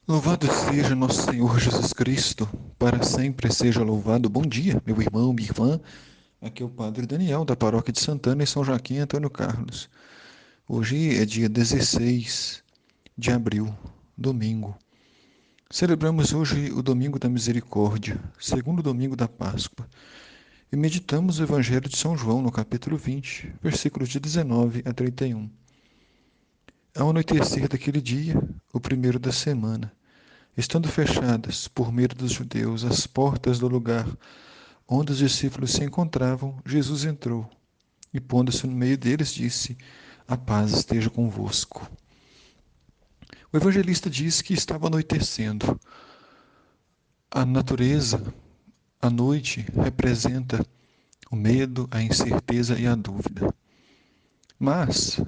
Louvado seja nosso Senhor Jesus Cristo, para sempre seja louvado. Bom dia, meu irmão, minha irmã. Aqui é o Padre Daniel, da Paróquia de Santana, em São Joaquim, Antônio Carlos. Hoje é dia 16 de abril, domingo. Celebramos hoje o Domingo da Misericórdia, segundo domingo da Páscoa, e meditamos o Evangelho de São João, no capítulo 20, versículos de 19 a 31. Ao anoitecer daquele dia, o primeiro da semana, estando fechadas, por medo dos judeus, as portas do lugar onde os discípulos se encontravam, Jesus entrou e, pondo-se no meio deles, disse: A paz esteja convosco. O evangelista diz que estava anoitecendo. A natureza, a noite, representa o medo, a incerteza e a dúvida. Mas,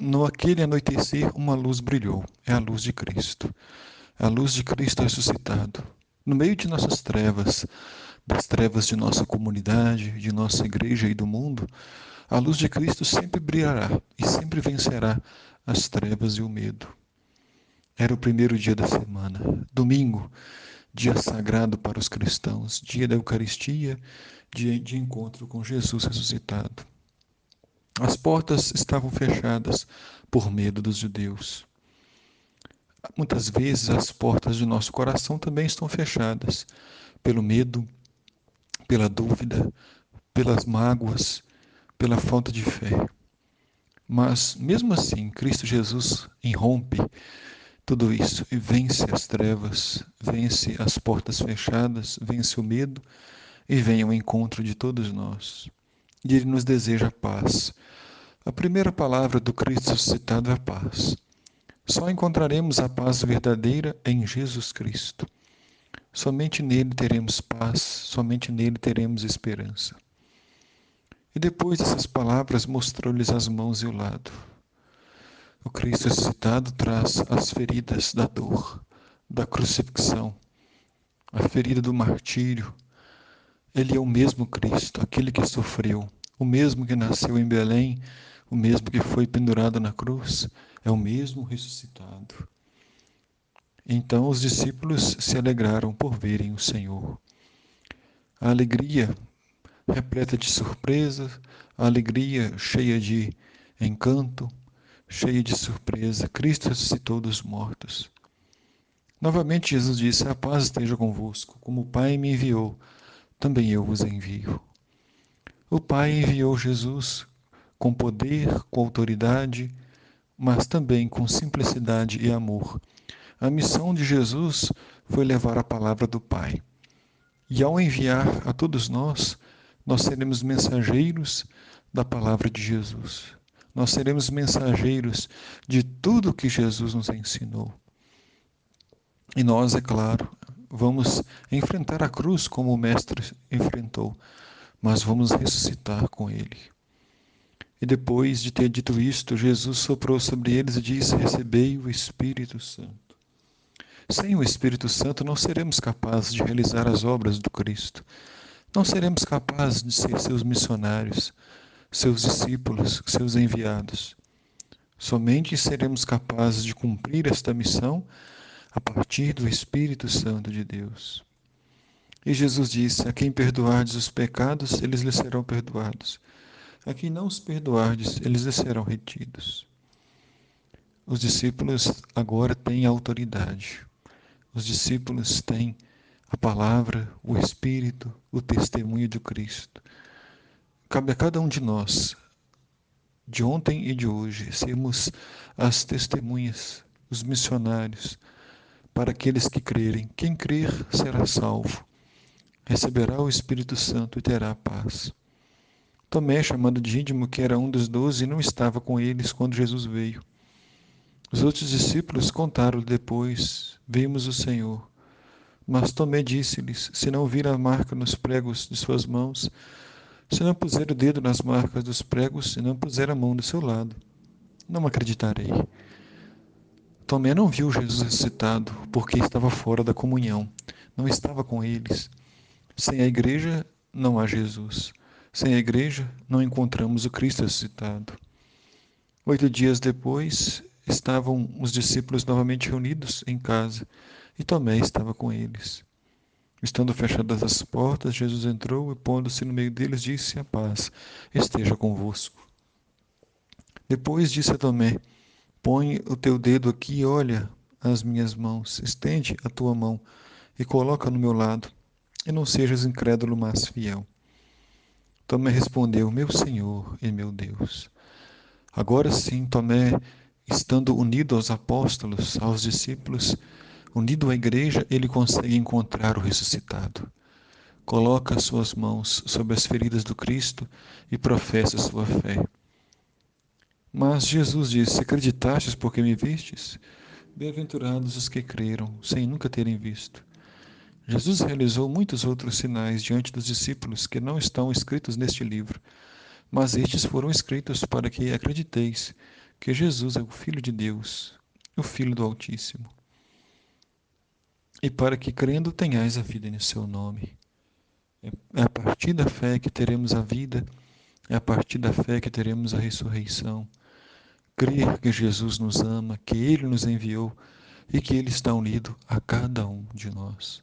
no aquele anoitecer, uma luz brilhou. É a luz de Cristo. A luz de Cristo ressuscitado. No meio de nossas trevas, das trevas de nossa comunidade, de nossa igreja e do mundo, a luz de Cristo sempre brilhará e sempre vencerá as trevas e o medo. Era o primeiro dia da semana, domingo, dia sagrado para os cristãos, dia da Eucaristia, dia de encontro com Jesus ressuscitado. As portas estavam fechadas por medo dos judeus. Muitas vezes as portas de nosso coração também estão fechadas pelo medo, pela dúvida, pelas mágoas, pela falta de fé. Mas, mesmo assim, Cristo Jesus irrompe tudo isso e vence as trevas, vence as portas fechadas, vence o medo e vem ao encontro de todos nós. E Ele nos deseja paz. A primeira palavra do Cristo ressuscitado é a paz. Só encontraremos a paz verdadeira em Jesus Cristo. Somente nele teremos paz, somente nele teremos esperança. E depois dessas palavras mostrou-lhes as mãos e o lado. O Cristo ressuscitado traz as feridas da dor, da crucifixão, a ferida do martírio. Ele é o mesmo Cristo, aquele que sofreu, o mesmo que nasceu em Belém, o mesmo que foi pendurado na cruz, é o mesmo ressuscitado. Então os discípulos se alegraram por verem o Senhor. A alegria repleta de surpresa, a alegria cheia de encanto, cheia de surpresa. Cristo ressuscitou dos mortos. Novamente Jesus disse: A paz esteja convosco. Como o Pai me enviou, também eu vos envio. O Pai enviou Jesus com poder, com autoridade, mas também com simplicidade e amor. A missão de Jesus foi levar a palavra do Pai. E ao enviar a todos nós, nós seremos mensageiros da palavra de Jesus. Nós seremos mensageiros de tudo que Jesus nos ensinou. E nós, é claro, vamos enfrentar a cruz como o Mestre enfrentou, mas vamos ressuscitar com ele. E depois de ter dito isto, Jesus soprou sobre eles e disse: Recebei o Espírito Santo. Sem o Espírito Santo não seremos capazes de realizar as obras do Cristo. Não seremos capazes de ser seus missionários, seus discípulos, seus enviados. Somente seremos capazes de cumprir esta missão a partir do Espírito Santo de Deus. E Jesus disse: A quem perdoardes os pecados, eles lhes serão perdoados. A quem não os perdoardes, eles lhes serão retidos. Os discípulos agora têm autoridade. Os discípulos têm a palavra, o Espírito, o testemunho de Cristo. Cabe a cada um de nós, de ontem e de hoje, sermos as testemunhas, os missionários, para aqueles que crerem. Quem crer será salvo, receberá o Espírito Santo e terá paz. Tomé, chamado Dídimo, que era um dos 12, não estava com eles quando Jesus veio. Os outros discípulos contaram depois: Vimos o Senhor. Mas Tomé disse-lhes: Se não vir a marca nos pregos de suas mãos, se não puser o dedo nas marcas dos pregos, se não puser a mão do seu lado, não acreditarei. Tomé não viu Jesus ressuscitado, porque estava fora da comunhão, não estava com eles. Sem a igreja, não há Jesus. Sem a igreja, não encontramos o Cristo ressuscitado. 8 dias depois, estavam os discípulos novamente reunidos em casa, e Tomé estava com eles. Estando fechadas as portas, Jesus entrou e, pondo-se no meio deles, disse: A paz esteja convosco. Depois disse a Tomé: Põe o teu dedo aqui e olha as minhas mãos. Estende a tua mão e coloca no meu lado, e não sejas incrédulo, mas fiel. Tomé respondeu: Meu Senhor e meu Deus. Agora sim, Tomé, estando unido aos apóstolos, aos discípulos, unido à igreja, ele consegue encontrar o ressuscitado. Coloca suas mãos sobre as feridas do Cristo e professa sua fé. Mas Jesus disse: Acreditastes porque me vistes? Bem-aventurados os que creram, sem nunca terem visto. Jesus realizou muitos outros sinais diante dos discípulos que não estão escritos neste livro, mas estes foram escritos para que acrediteis que Jesus é o Filho de Deus, o Filho do Altíssimo, e para que, crendo, tenhais a vida em seu nome. É a partir da fé que teremos a vida, é a partir da fé que teremos a ressurreição. Crer que Jesus nos ama, que Ele nos enviou e que Ele está unido a cada um de nós.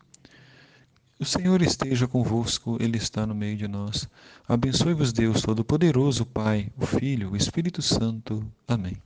O Senhor esteja convosco, Ele está no meio de nós. Abençoe-vos Deus Todo-Poderoso, Pai, o Filho, o Espírito Santo. Amém.